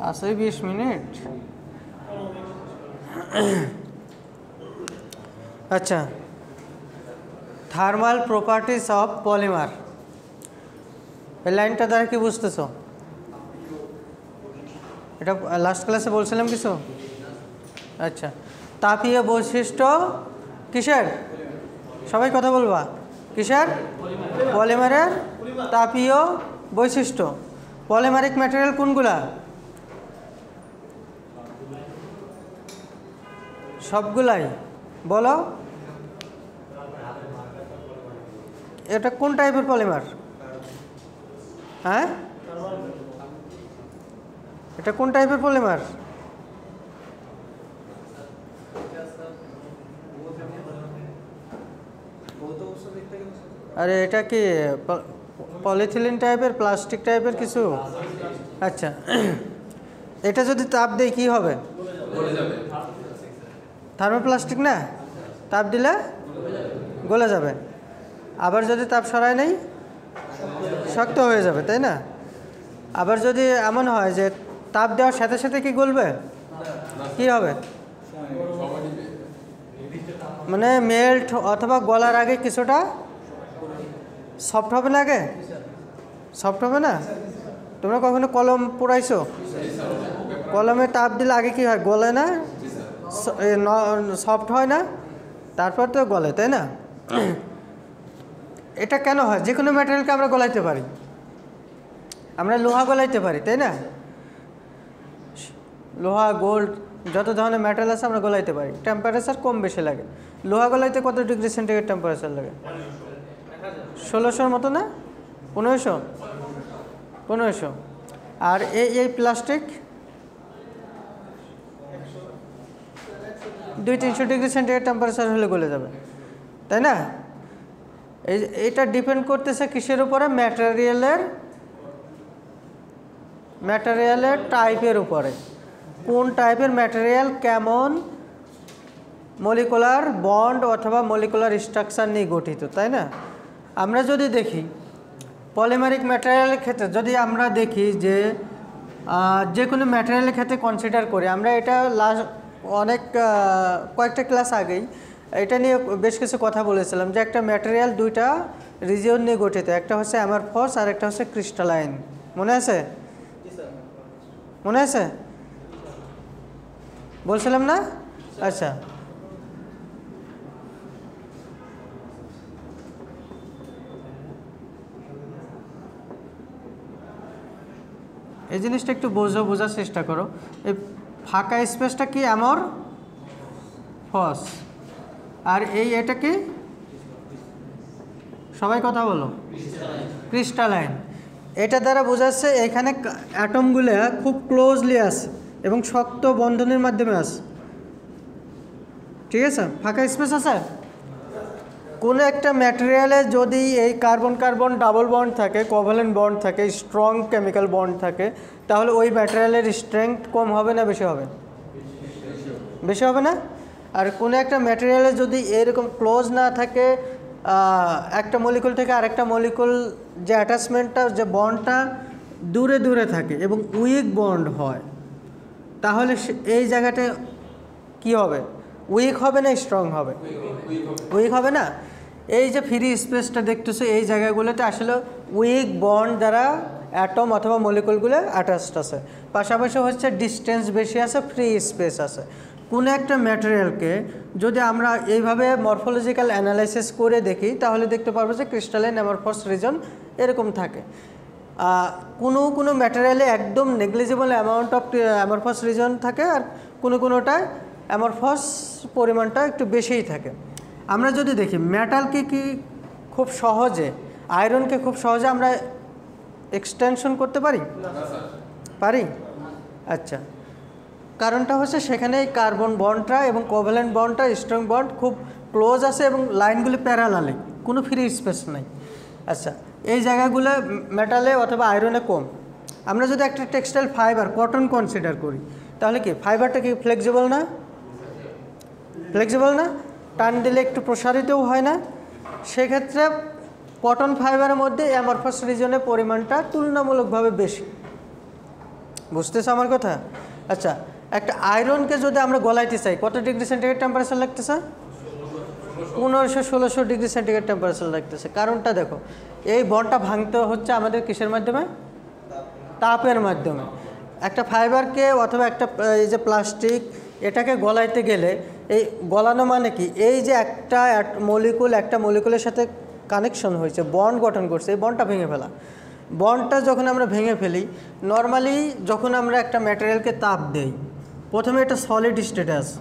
আছে 20 মিনিট। আচ্ছা, thermal properties of polymer, এই লাইনটা দ্বারা কি বুঝতেছো? এটা লাস্ট ক্লাসে বলছিলাম কিছু। আচ্ছা, তাপীয় বৈশিষ্ট্য কিসের? সবাই কথা বলবা। কিসের? পলিমারের তাপীয় বৈশিষ্ট্য। পলিমারিক ম্যাটেরিয়াল কোনগুলা? সবগুলাই বলো। এটা কোন টাইপের পলিমার? হ্যাঁ, এটা কোন টাইপের পলিমার? আরে এটা কি পলিথিলিন টাইপের, প্লাস্টিক টাইপের কিছু? আচ্ছা, এটা যদি তাপ দেই কি হবে? থার্মোপ্লাস্টিক না? তাপ দিলে গলে যাবে। আবার যদি তাপ সরাই নেই শক্ত হয়ে যাবে, তাই না? আবার যদি এমন হয় যে তাপ দেওয়ার সাথে সাথে কি গলবে, কি হবে? মানে মেল্ট অথবা গলার আগে কিছুটা সফট হবে না? আগে সফট হবে না? তোমরা কখনো কলম পোড়াইছো? কলমে তাপ দিলে আগে কি হয়, গলে না? সফট হয় না, তারপর তো গলে, তাই না? এটা কেন হয়? যে কোনো ম্যাটেরিয়ালকে আমরা গলাইতে পারি, আমরা লোহা গলাইতে পারি, তাই না? লোহা, গোল্ড, যত ধরনের মেটাল আছে আমরা গলাইতে পারি। টেম্পারেচার কম বেশি লাগে। লোহা গলাইতে কত ডিগ্রি সেন্টিগ্রেড টেম্পারেচার লাগে? 1600 মতো না? 1500। আর এই প্লাস্টিক 200-300 ডিগ্রি সেন্টিগ্রেড টেম্পারেচার হলে গলে যাবে, তাই না? এটা ডিপেন্ড করতেছে কিসের উপরে? ম্যাটেরিয়ালের টাইপের উপরে। কোন টাইপের ম্যাটেরিয়াল কেমন মলিকুলার বন্ড অথবা মলিকুলার স্ট্রাকচার নিয়ে গঠিত, তাই না? আমরা যদি দেখি পলিমারিক ম্যাটেরিয়ালের ক্ষেত্রে, যদি আমরা দেখি যে কোনো ম্যাটেরিয়ালের ক্ষেত্রে কনসিডার করি, আমরা এটা কয়েকটা ক্লাস আগেই এটা নিয়ে বেশ কিছু কথা বলেছিলাম যে একটা ম্যাটেরিয়াল দুইটা রিজিয়ন নিয়ে গঠিত, একটা হচ্ছে অ্যামারফস আর একটা হচ্ছে ক্রিস্টালাইন। মনে আছে? মনে আছে? বলছিলাম না? আচ্ছা, এই জিনিসটা একটু বোঝার চেষ্টা করো। এই ফাঁকা স্পেসটা কি? অ্যামরফস। আর এটা কি? সবাই কথা বলো। ক্রিস্টালাইন। এটা দ্বারা বোঝাচ্ছে এখানে অ্যাটমগুলো খুব ক্লোজলি আছে এবং শক্ত বন্ধনের মাধ্যমে আছে, ঠিক আছে? ফাঁকা স্পেস আছে। কোনো একটা ম্যাটেরিয়ালে যদি এই কার্বন কার্বন ডাবল বন্ড থাকে, কোভ্যালেন্ট বন্ড থাকে, স্ট্রং কেমিক্যাল বন্ড থাকে, তাহলে ওই ম্যাটেরিয়ালের স্ট্রেংথ কম হবে না বেশি হবে? বেশি হবে না? আর কোনো একটা ম্যাটেরিয়ালে যদি এরকম ক্লোজ না থাকে, একটা মলিকুল থেকে আরেকটা মলিকুল যে অ্যাটাচমেন্টটা, যে বন্ডটা দূরে দূরে থাকে এবং উইক বন্ড হয়, তাহলে এই জায়গাটা কি হবে? উইক হবে না স্ট্রং হবে? উইক হবে না? এই যে ফ্রি স্পেসটা দেখতেছো, এই জায়গাগুলোতে আসলে উইক বন্ড দ্বারা অ্যাটম অথবা মলিকুলগুলো অ্যাটাচড আছে। পাশাপাশি হচ্ছে ডিস্টেন্স বেশি আছে, ফ্রি স্পেস আছে। কোনো একটা ম্যাটেরিয়ালকে যদি আমরা এইভাবে মরফোলজিক্যাল অ্যানালাইসিস করে দেখি, তাহলে দেখতে পারবো যে ক্রিস্টালাইন অ্যামরফস রিজন এরকম থাকে। কোনো ম্যাটেরিয়ালে একদম নেগলিজিবল অ্যামাউন্ট অফ অ্যামরফস রিজন থাকে, আর কোনোটায় অ্যামরফস পরিমাণটা একটু বেশিই থাকে। আমরা যদি দেখি মেটালকে কি খুব সহজে, আয়রনকে খুব সহজে আমরা এক্সটেনশন করতে পারি? পারি? আচ্ছা, কারণটা হচ্ছে সেখানে কার্বন বন্ডটা এবং কোভ্যালেন্ট বন্ডটা, স্ট্রং বন্ড খুব ক্লোজ আছে এবং লাইনগুলি প্যারালালে, কোনো ফ্রি স্পেস নাই। আচ্ছা, এই জায়গাগুলো মেটালে অথবা আয়রনে কম। আমরা যদি একটা টেক্সটাইল ফাইবার কটন কনসিডার করি, তাহলে কি ফাইবারটা কি ফ্লেক্সিবল না? ফ্লেক্সিবল না? টান দিলে একটু প্রসারিতও হয় না? সেক্ষেত্রে কটন ফাইবারের মধ্যে অ্যামরফাস রিজনের পরিমাণটা তুলনামূলকভাবে বেশি। বুঝতেছো আমার কথা? আচ্ছা, একটা আয়রনকে যদি আমরা গলাইতে চাই কত ডিগ্রি সেন্টিগ্রেড টেম্পারেচার লাগতেছে? 1500-1600 ডিগ্রি সেন্টিগ্রেড টেম্পারেচার লাগতেছে। কারণটা দেখো, এই বন্ডটা ভাঙতে হচ্ছে আমাদের কিসের মাধ্যমে? তাপের মাধ্যমে। একটা ফাইবারকে অথবা একটা এই যে প্লাস্টিক, এটাকে গলাইতে গেলে এই গলানো মানে কি, এই যে একটা মলিকুলের সাথে কানেকশন হয়েছে, বন্ড গঠন করছে, এই বন্ডটা ভেঙে ফেলা। বন্ডটা যখন আমরা ভেঙে ফেলি, নর্মালি যখন আমরা একটা ম্যাটেরিয়ালকে তাপ দেই, প্রথমে এটা সলিড স্টেটে আছে,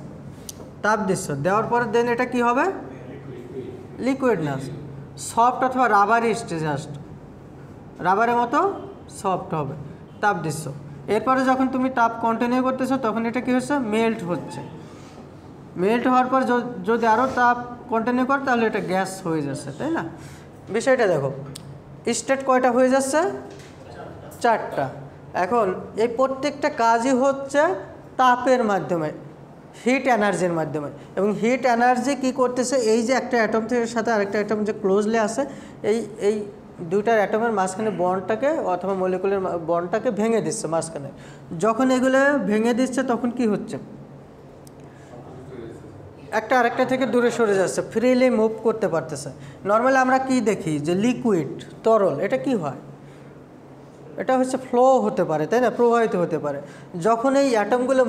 তাপ দিচ্ছ, দেওয়ার পরে দেন এটা কি হবে? লিকুইড না, সফট অথবা রাবারি স্টেজে আসছে, রাবারের মতো সফট হবে, তাপ দিচ্ছ। এরপরে যখন তুমি তাপ কন্টিনিউ করতেছো তখন এটা কী হচ্ছে? মেল্ট হচ্ছে। মেল্ট হওয়ার পর যদি আরও তাপ কন্টিনিউ করে তাহলে এটা গ্যাস হয়ে যাচ্ছে, তাই না? বিষয়টা দেখো, স্টেট কয়টা হয়ে যাচ্ছে? 4টা। এখন এই প্রত্যেকটা কাজই হচ্ছে তাপের মাধ্যমে, হিট এনার্জির মাধ্যমে। এবং হিট এনার্জি কি করতেছে, এই যে একটা অ্যাটম থেকে সাথে আরেকটা অ্যাটম যে ক্লোজলি আছে, এই দুইটার অ্যাটমের মাঝখানে বন্ডটাকে অথবা মলিকুলের বন্ডটাকে ভেঙে দিচ্ছে মাঝখানে। যখন এগুলো ভেঙে দিচ্ছে তখন কি হচ্ছে? একটা আরেকটা থেকে দূরে সরে যাচ্ছে, ফ্রিলি মুভ করতে পারতেছে। নর্মালি আমরা কি দেখি যে লিকুইড, তরল, এটা কি হয়? এটা হচ্ছে ফ্লো হতে পারে, তাই না? প্রবাহিত হতে পারে। যখন এই অ্যাটমগুলো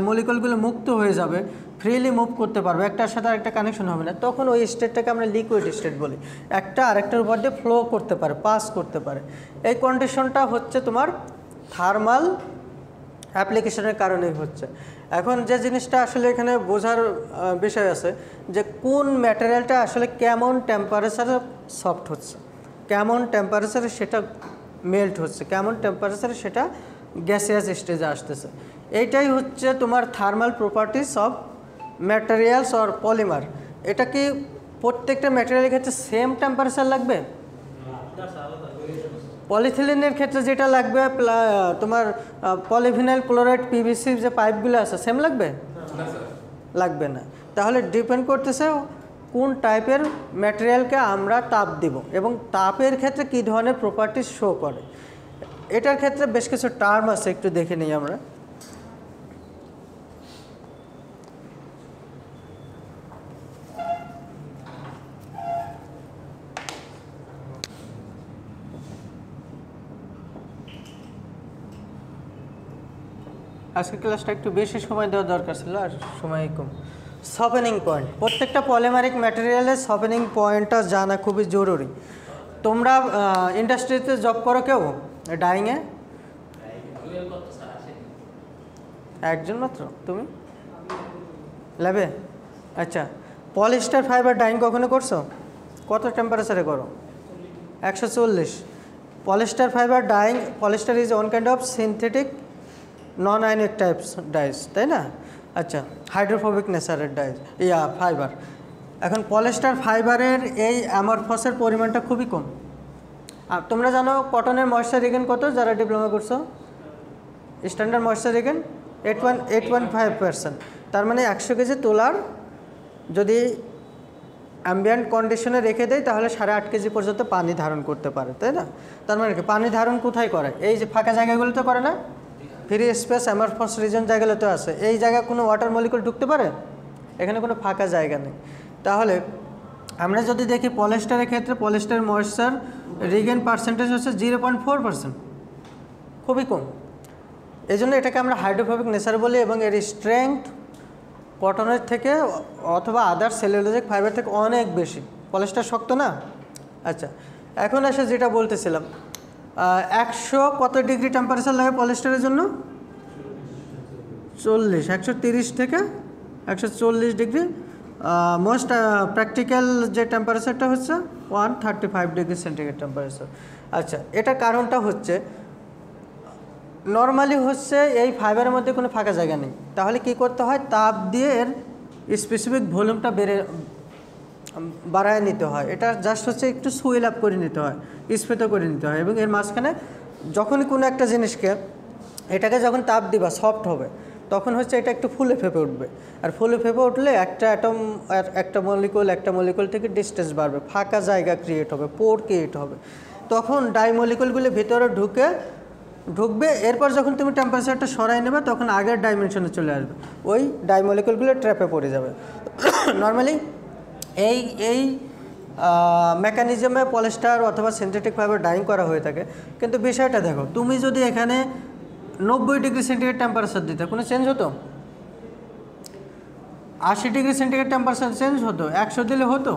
মলিকুলগুলো মুক্ত হয়ে যাবে, ফ্রিলি মুভ করতে পারবে, একটার সাথে আরেকটা কানেকশন হবে না, তখন ওই স্টেটটাকে আমরা লিকুইড স্টেট বলি। একটা আরেকটার উপর দিয়ে ফ্লো করতে পারে, পাস করতে পারে। এই কন্ডিশনটা হচ্ছে তোমার থার্মাল অ্যাপ্লিকেশনের কারণেই হচ্ছে। এখন যে জিনিসটা আসলে এখানে বোঝার বিষয় আছে যে কোন ম্যাটেরিয়ালটা আসলে কেমন টেম্পারেচারে সফট হচ্ছে, কেমন টেম্পারেচারে সেটা মেল্ট হচ্ছে, কেমন টেম্পারেচারে সেটা গ্যাসিয়াস স্টেজে আসতেছে। এইটাই হচ্ছে তোমার thermal properties of materials or polymer. এটা কি প্রত্যেকটা ম্যাটেরিয়ালের ক্ষেত্রে সেম টেম্পারেচার লাগবে? পলিথিলিনের ক্ষেত্রে যেটা লাগবে, তোমার পলিভিনাইল ক্লোরাইড পিভিসি যে পাইপগুলো আছে, সেম লাগবে? লাগবে না। তাহলে ডিপেন্ড করতেছে কোন টাইপের ম্যাটেরিয়ালকে আমরা তাপ দিব এবং তাপের ক্ষেত্রে কী ধরনের প্রপার্টিস শো করে। এটার ক্ষেত্রে বেশ কিছু টার্ম আছে, একটু দেখে নিই আমরা। আজকে ক্লাসটা একটু বেশি সময় দেওয়া দরকার ছিল, আর সময় কম। সফেনিং পয়েন্ট, প্রত্যেকটা পলিমারিক ম্যাটেরিয়ালের সফেনিং পয়েন্টটা জানা খুবই জরুরি। তোমরা ইন্ডাস্ট্রিতে জব করো কেউ ডাইংয়ে? একজন মাত্র? তুমি ল্যাবে? আচ্ছা, পলিস্টার ফাইবার ডাইং কখনো করছো? কত টেম্পারেচারে করো? 140। Polyester fibre dyeing, polyester is one kind of synthetic non ionic types dyes, তাই না? আচ্ছা, হাইড্রোফোবিক নেচারের ডাইস ফাইবার। এখন পলিস্টার ফাইবারের এই অ্যামরফসের পরিমাণটা খুবই কম। আর তোমরা জানো কটনের ময়েশ্চার রিগেন কত, যারা ডিপ্লোমা করছো? Standard moisture regain 8.5%। তার মানে 100 কেজি তোলার যদি অ্যাম্বিয়েন্ট কন্ডিশনে রেখে দেয় তাহলে 8.5 কেজি পর্যন্ত পানি ধারণ করতে পারে, তাই না? তার মানে কি পানি ধারণ কোথায় করে? এই যে ফাঁকা জায়গাগুলোতে করে না? ফ্রি স্পেস অ্যামরফস রিজন জায়গাগুলোতে আছে। এই জায়গায় কোনো ওয়াটার মলিকুল ঢুকতে পারে? এখানে কোনো ফাঁকা জায়গা নেই। তাহলে আমরা যদি দেখি পলিস্টারের ক্ষেত্রে, পলিস্টার ময়েশ্চার রিগেন পার্সেন্টেজ হচ্ছে 0.4%, খুবই কম। এই জন্য এটাকে আমরা হাইড্রোফোবিক নেচার বলি এবং এর স্ট্রেংথ কটনের থেকে অথবা আদার সেলুলোজিক ফাইবার থেকে অনেক বেশি। পলিস্টার শক্ত না? আচ্ছা, এখন এসে যেটা বলতেছিলাম, 100 কত ডিগ্রি টেম্পারেচার লাগে পলিস্টারের জন্য? 40, 130 থেকে 140 ডিগ্রি। মোস্ট প্র্যাকটিক্যাল যে টেম্পারেচারটা হচ্ছে 135 ডিগ্রি সেন্টিগ্রেড টেম্পারেচার। আচ্ছা, এটা কারণটা হচ্ছে নর্মালি হচ্ছে এই ফাইবারের মধ্যে কোনো ফাঁকা জায়গা নেই। তাহলে কি করতে হয়? তাপ দিয়ে এর স্পেসিফিক ভলিউমটা বাড়ায় নিতে হয়। এটা জাস্ট হচ্ছে একটু সুইল আপ করে নিতে হয়, স্ফীত করে নিতে হয়। এবং এর মাঝখানে যখনই কোনো একটা জিনিসকে, এটাকে যখন তাপ দিবা সফট হবে, তখন হচ্ছে এটা একটু ফুলে ফেপে উঠবে, আর ফুলে ফেপে উঠলে একটা অ্যাটম একটা মলিকুল থেকে ডিস্টেন্স বাড়বে, ফাঁকা জায়গা ক্রিয়েট হবে, পোর ক্রিয়েট হবে, তখন ডাইমলিকুলগুলি ভিতরে ঢুকবে। এরপর যখন তুমি টেম্পারেচারটা সরাই নেবে তখন আগের ডাইমেনশনে চলে আসবে, ওই ডাইমলিকুলগুলো ট্র্যাপে পড়ে যাবে। নর্মালি এই মেকানিজমে পলিস্টার অথবা সিনথেটিক ফাইবার ডাইং করা হয়ে থাকে। কিন্তু বিষয়টা দেখো, তুমি যদি এখানে 90 ডিগ্রি সেন্টিগ্রেড টেম্পারেচার দিতে কোনো চেঞ্জ হতো? 80 ডিগ্রি সেন্টিগ্রেড টেম্পারেচার চেঞ্জ হতো? 100 দিলে হতো?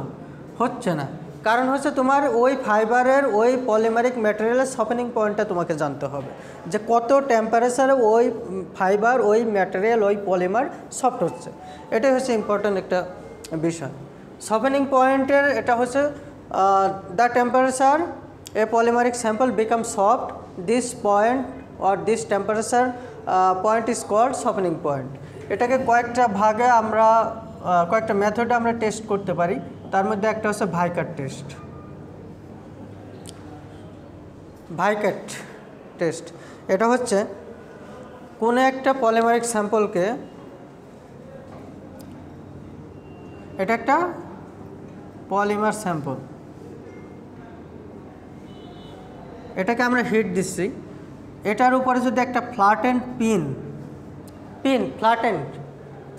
হচ্ছে না। কারণ হচ্ছে তোমার ওই ফাইবারের ওই পলিমারিক ম্যাটেরিয়ালের সফেনিং পয়েন্টটা তোমাকে জানতে হবে, যে কত টেম্পারেচারে ওই ফাইবার, ওই ম্যাটেরিয়াল, ওই পলিমার সফট হচ্ছে। এটাই হচ্ছে ইম্পর্ট্যান্ট একটা বিষয়। সফেনিং পয়েন্টের এটা হচ্ছে the temperature A polymeric sample become soft, this point or this temperature point is called softening point. এটাকে কয়েকটা ভাগে আমরা কয়েকটা মেথডে আমরা টেস্ট করতে পারি। তার মধ্যে একটা হচ্ছে ভাইকাট টেস্ট। এটা হচ্ছে কোনো একটা পলিমারিক স্যাম্পলকে, এটা একটা পলিমার স্যাম্পল, এটাকে আমরা হিট দিচ্ছি, এটার উপরে যদি একটা ফ্ল্যাটেন্ড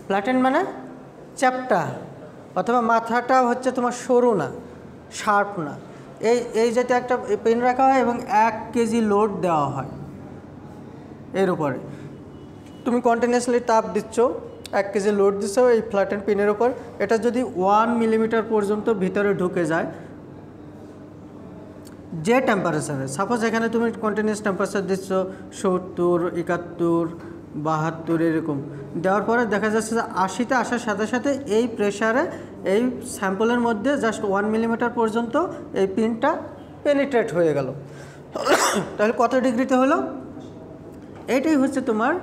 ফ্ল্যাটেন্ড মানে চ্যাপ্টা, অথবা মাথাটা হচ্ছে তোমার সরু না, শার্প না, এই জাতীয় একটা পিন রাখা হয় এবং 1 কেজি লোড দেওয়া হয় এর উপরে। তুমি কন্টিনিউয়াসলি তাপ দিচ্ছ, 1 কেজি লোড দিচ্ছ এই ফ্ল্যাটেন্ড পিনের উপর। এটা যদি 1 মিলিমিটার পর্যন্ত ভিতরে ঢুকে যায়, যে টেম্পারেচারে, সাপোজ এখানে তুমি কন্টিনিউয়াস টেম্পারেচার দিচ্ছ 70, 71, 72 এরকম দেওয়ার পরে দেখা যাচ্ছে যে 80-তে আসার সাথে সাথে এই প্রেশারে এই স্যাম্পলের মধ্যে জাস্ট 1 মিলিমিটার পর্যন্ত এই পিনটা পেনিট্রেট হয়ে গেল। তাহলে কত ডিগ্রিতে হলো? এইটাই হচ্ছে তোমার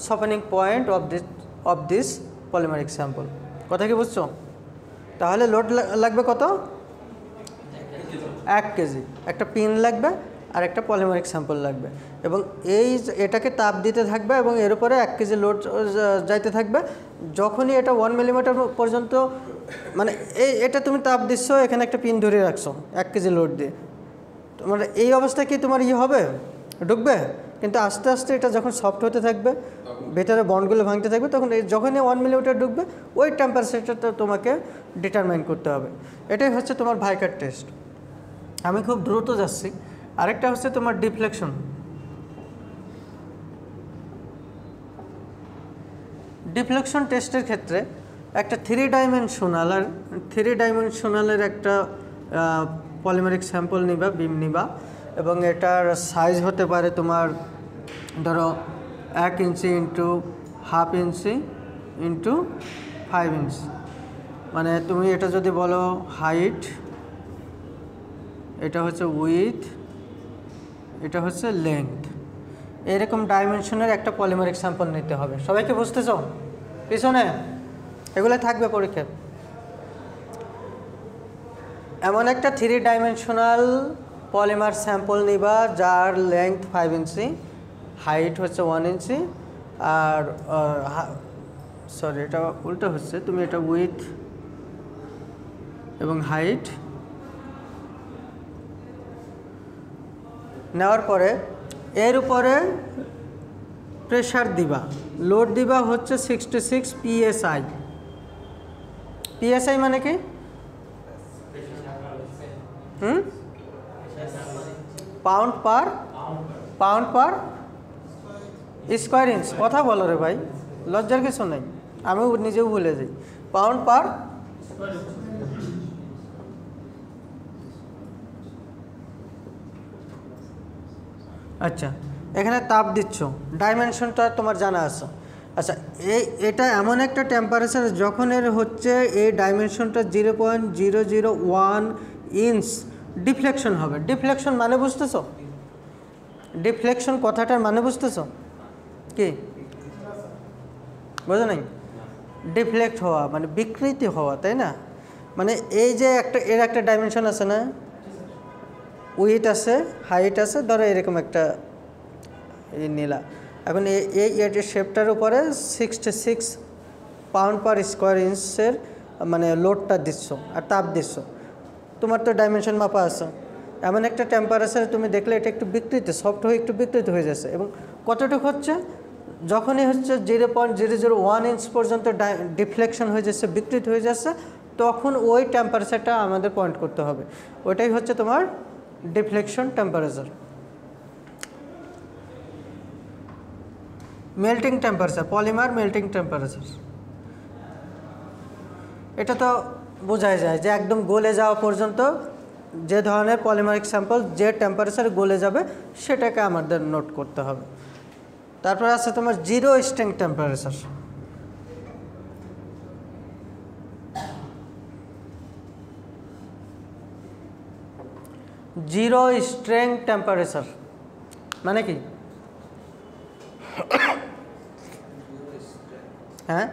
softening point of this polymeric sample. কথা কি বুঝছো? তাহলে লোড লাগবে কত? 1 কেজি। একটা পিন লাগবে আর একটা পলিমারিক স্যাম্পল লাগবে, এবং এটাকে তাপ দিতে থাকবে এবং এর উপরে 1 কেজি লোড যাইতে থাকবে। যখনই এটা 1 মিলিমিটার পর্যন্ত, মানে এটা তুমি তাপ দিচ্ছ, এখানে একটা পিন ধরে রাখছো 1 কেজি লোড দিয়ে, মানে এই অবস্থায় কি তোমার হবে? ঢুকবে। কিন্তু আস্তে আস্তে এটা যখন সফট হতে থাকবে, ভেতরে বন্ডগুলো ভাঙতে থাকবে, তখন যখনই 1 মিলিমিটার ঢুকবে ওই টেম্পারেচারটা তোমাকে ডিটারমাইন করতে হবে। এটাই হচ্ছে তোমার ভাইকাট টেস্ট। আমি খুব দ্রুত যাচ্ছি। আরেকটা হচ্ছে তোমার ডিফ্লেকশন টেস্টের ক্ষেত্রে একটা 3 ডাইমেনশনালের একটা পলিমারিক স্যাম্পল নিবা, বিম নিবা, এবং এটার সাইজ হতে পারে তোমার ধরো 1 ইঞ্চি ইন্টু 1/2 ইঞ্চি ইন্টু 5 ইঞ্চি। মানে তুমি এটা যদি বলো হাইট, এটা হচ্ছে উইথ, এটা হচ্ছে লেন্থ, এরকম ডাইমেনশনের একটা পলিমারিক স্যাম্পল নিতে হবে। সবাইকে বুঝতেছো? পিছনে এগুলো থাকবে পরীক্ষা। এমন একটা 3 ডাইমেনশনাল পলিমার স্যাম্পল নিবা যার লেন্থ 5 ইঞ্চি, হাইট হচ্ছে 1 ইঞ্চি, আর সরি এটা উল্টো হচ্ছে, তুমি এটা উইথ এবং হাইট নেওয়ার পরে এর উপরে প্রেশার দিবা, লোড দিবা হচ্ছে 66 PSI। PSI মানে কি? Pound per square inch. কথা বলো রে ভাই, লজ্জার কিছু নেই, আমিও নিজেও ভুলে যাই। পাউন্ড পার আচ্ছা, এখানে তাপ দিচ্ছ, ডাইমেনশনটা তোমার জানা আছে। আচ্ছা, এটা এমন একটা টেম্পারেচার যখন এর হচ্ছে এই ডাইমেনশনটা 0.001 ইঞ্চ ডিফ্লেকশন হবে। ডিফ্লেকশন মানে বুঝতেছো? ডিফ্লেকশন কথাটার মানে বুঝতেছো কি? বোঝো নাই? ডিফ্লেক্ট হওয়া মানে বিকৃতি হওয়া, তাই না? মানে এই যে এর একটা ডাইমেনশন আছে না, উইথ আছে, হাইট আছে, ধরো এরকম একটা নিলা, এখন এই শেপটার উপরে 66 পাউন্ড পার স্কোয়ার ইঞ্চের মানে লোডটা দিচ্ছ আর তাপ দিচ্ছ, তোমার তো ডাইমেনশন মাপা আছে। এমন একটা টেম্পারেচারে তুমি দেখলে এটা একটু বিকৃত, সফট হয়ে একটু বিকৃত হয়ে যাচ্ছে। এবং কতটুকু হচ্ছে, যখনই হচ্ছে 0.001 ইঞ্চ পর্যন্ত ডিফ্লেকশন হয়ে যাচ্ছে, বিকৃত হয়ে যাচ্ছে, তখন ওই টেম্পারেচারটা আমাদের পয়েন্ট করতে হবে। ওইটাই হচ্ছে তোমার deflection temperature. Melting temperature, polymer melting temperature, এটা তো বোঝাই যায় যে একদম গলে যাওয়া পর্যন্ত যে ধরনের পলিমারিক স্যাম্পল যে টেম্পারেচারে গলে যাবে সেটাকে আমাদের নোট করতে হবে। তারপর আছে তোমার zero strength temperature. Zero strength temperature মানে কি? হ্যাঁ,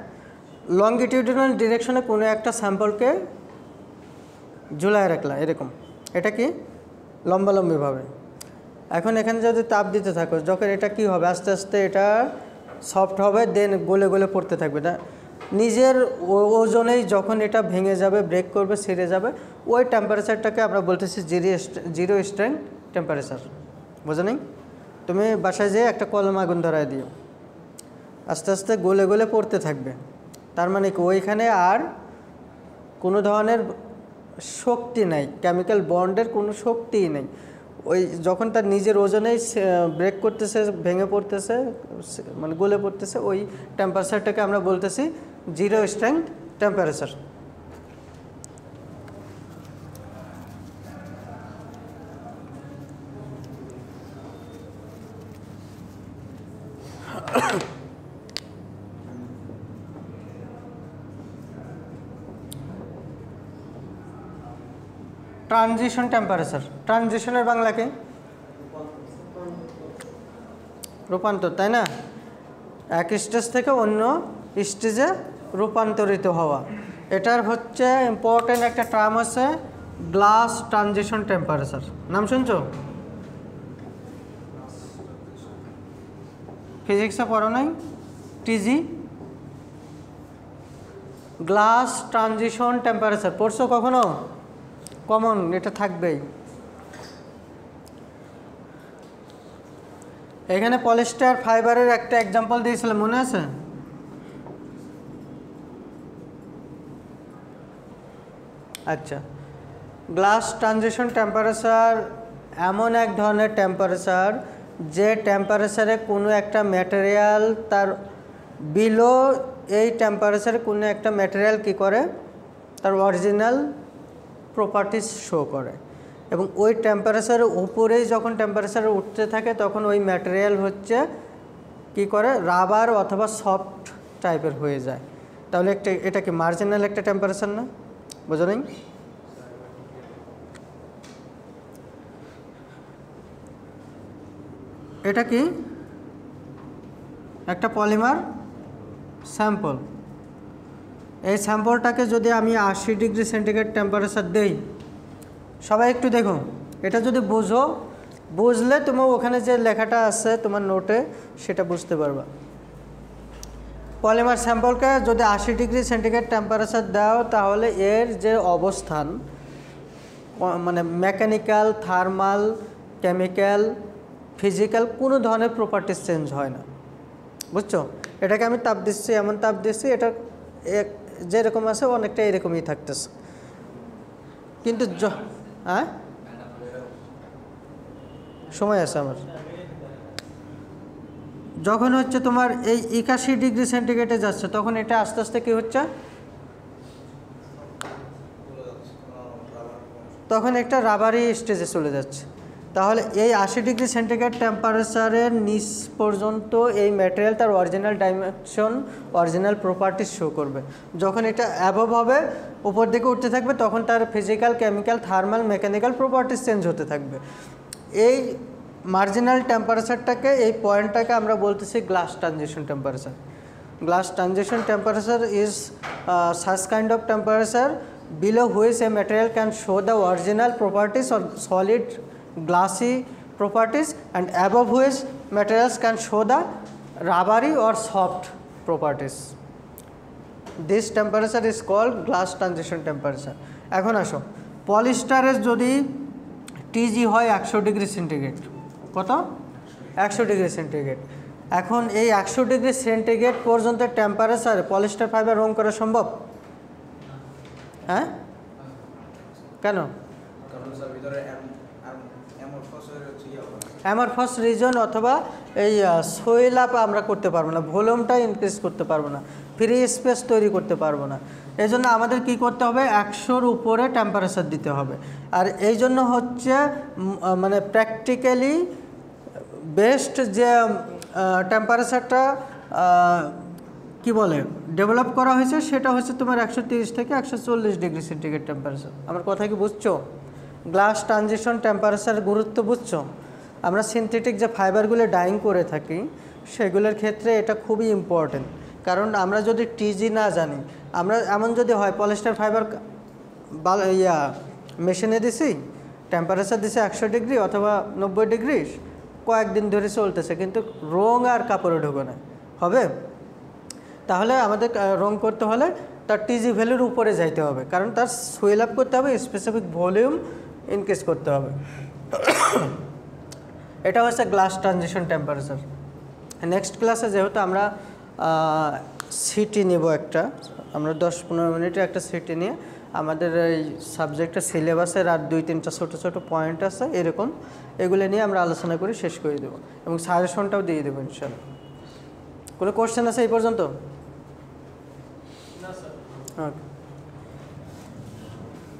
লংগিটিউডিনাল ডিরেকশনে কোনো একটা স্যাম্পলকে ঝুলায় রাখলা এরকম, এটা কি লম্বালম্বিভাবে। এখন এখানে যদি তাপ দিতে থাকো, যখন এটা কি হবে, আস্তে আস্তে এটা সফট হবে, দেন গলে গলে পড়তে থাকবে না, নিজের ওজনেই যখন এটা ভেঙে যাবে, ব্রেক করবে, ছিঁড়ে যাবে, ওই টেম্পারেচারটাকে আমরা বলতেছি জিরো স্ট্রেংথ টেম্পারেচার। বোঝা নেই? তুমি বাসায় যেয়ে একটা কলম আগুন ধরায় দিও, আস্তে আস্তে গলে গলে পড়তে থাকবে, তার মানে কি ওইখানে আর কোনো ধরনের শক্তি নাই, কেমিক্যাল বন্ডের কোনো শক্তিই নেই। ওই যখন তার নিজের ওজনেই ব্রেক করতেছে, ভেঙে পড়তেছে, মানে গলে পড়তেছে, ওই টেম্পারেচারটাকে আমরা বলতেছি zero strength temperature. Transition temperature, ট্রানজিশনের বাংলা কি? রূপান্তর, তাই না? এক স্টেজ থেকে অন্য স্টেজে রূপান্তরিত হওয়া। এটার হচ্ছে ইম্পর্টেন্ট একটা টার্ম আছে গ্লাস ট্রানজিশন টেম্পারেচার। নাম শুনছো? ফিজিক্সে পড়ো নাই? টিজি গ্লাস ট্রানজিশন টেম্পারেচার পড়ছো কখনো? কমন, এটা থাকবেই। এখানে পলিস্টার ফাইবারের একটা এক্সাম্পল দিয়েছিলাম, মনে আছে? আচ্ছা, গ্লাস ট্রানজিশন টেম্পারেচার এমন এক ধরনের টেম্পারেচার যে টেম্পারেচারে কোনো একটা ম্যাটেরিয়াল তার বিলো এই টেম্পারেচারে কোনো একটা ম্যাটেরিয়াল কি করে, তার অরিজিনাল প্রপার্টিস শো করে, এবং ওই টেম্পারেচারের উপরেই যখন টেম্পারেচার উঠতে থাকে তখন ওই ম্যাটেরিয়াল হচ্ছে কি করে, রাবার অথবা সফট টাইপের হয়ে যায়। তাহলে এটা কি মার্জিনাল একটা টেম্পারেচার না? বোঝো নেই? এটা কি একটা পলিমার স্যাম্পল। এই স্যাম্পলটাকে যদি আমি 80 ডিগ্রি সেন্টিগ্রেড টেম্পারেচার দেই, সবাই একটু দেখো, এটা যদি বুঝো, বুঝলে তুমি ওখানে যে লেখাটা আছে তোমার নোটে সেটা বুঝতে পারবা। পলিমার স্যাম্পলকে যদি 80 ডিগ্রি সেন্টিগ্রেড টেম্পারেচার দাও, তাহলে এর যে অবস্থান, মানে মেকানিক্যাল, থার্মাল, কেমিক্যাল, ফিজিক্যাল কোনো ধরনের প্রপার্টিস চেঞ্জ হয় না। বুঝছো? এটাকে আমি তাপ দিচ্ছি, এমন তাপ দিচ্ছি, এটা যেরকম আছে অনেকটা এরকমই থাকতেছে, কিন্তু হ্যাঁ সময় আছে আমার। যখন হচ্ছে তোমার এই 81 ডিগ্রি সেন্টিগ্রেডে যাচ্ছে, তখন এটা আস্তে আস্তে কী হচ্ছে, তখন একটা রাবারি স্টেজে চলে যাচ্ছে। তাহলে এই 80 ডিগ্রি সেন্টিগ্রেড টেম্পারেচারের নিচ পর্যন্ত এই ম্যাটেরিয়াল তার original dimension, original properties show করবে। যখন এটা অ্যাবভ হবে, উপর দিকে উঠতে থাকবে, তখন তার physical, chemical, thermal, mechanical properties change হতে থাকবে। এই মার্জিনাল টেম্পারেচারটাকে, এই পয়েন্টটাকে আমরা বলতেছি glass transition temperature. Glass transition temperature is such kind of temperature below which a material can show the original properties or solid glassy properties, and above which materials can show the rubbery or soft properties. This temperature is called glass transition temperature. এখন আসো পলিস্টারের যদি টিজি হয় 100 degree centigrade, কত 100 degree centigrade. এখন এই 100 degree centigrade পর্যন্ত টেম্পারেচারে polyester fibre রং করা সম্ভব? হ্যাঁ, কেন? অ্যামরফাস রিজন অথবা এই সোয়েল আপ আমরা করতে পারবো না, ভলিউমটা ইনক্রিজ করতে পারবো না, ফ্রি স্পেস তৈরি করতে পারবো না। এই জন্য আমাদের কী করতে হবে, 100-র উপরে টেম্পারেচার দিতে হবে। আর এই জন্য হচ্ছে মানে প্র্যাকটিক্যালি বেস্ট যে টেম্পারেচারটা কি বলে ডেভেলপ করা হয়েছে সেটা হচ্ছে তোমার 130 থেকে 140 ডিগ্রি সেন্টিগ্রেড টেম্পারেচার। আমার কথা কি বুঝছো? গ্লাস ট্রানজিশন টেম্পারেচার গুরুত্ব বুঝছো? আমরা সিনথেটিক যে ফাইবারগুলো ডাইং করে থাকি সেগুলোর ক্ষেত্রে এটা খুবই ইম্পর্টেন্ট। কারণ আমরা যদি টিজি না জানি, আমরা এমন যদি হয় পলিস্টার ফাইবার মেশিনে দিছি, টেম্পারেচার দিছে 100 ডিগ্রি অথবা 90 ডিগ্রি, কয়েকদিন ধরে চলতেছে, কিন্তু রং আর কাপড়ে ঢোকে না, হবে? তাহলে আমাদের রং করতে হলে তার টিজি ভ্যালুর উপরে যাইতে হবে, কারণ তার সোয়েল আপ করতে হবে, স্পেসিফিক ভলিউম ইনক্রিজ করতে হবে। এটা হচ্ছে গ্লাস ট্রানজিশন টেম্পারেচার। নেক্সট ক্লাসে যেহেতু আমরা সিটি নেব একটা, আমরা 10-15 মিনিটের একটা সিটি নিয়ে আমাদের এই সাবজেক্টের সিলেবাসের আর 2-3টা ছোটো ছোটো পয়েন্ট আছে এরকম, এগুলো নিয়ে আমরা আলোচনা করে শেষ করে দেবো এবং সাজেশনটাও দিয়ে দেবো ইনশাআল্লাহ। কোনো কোশ্চেন আছে এই পর্যন্ত? না স্যার। ওকে।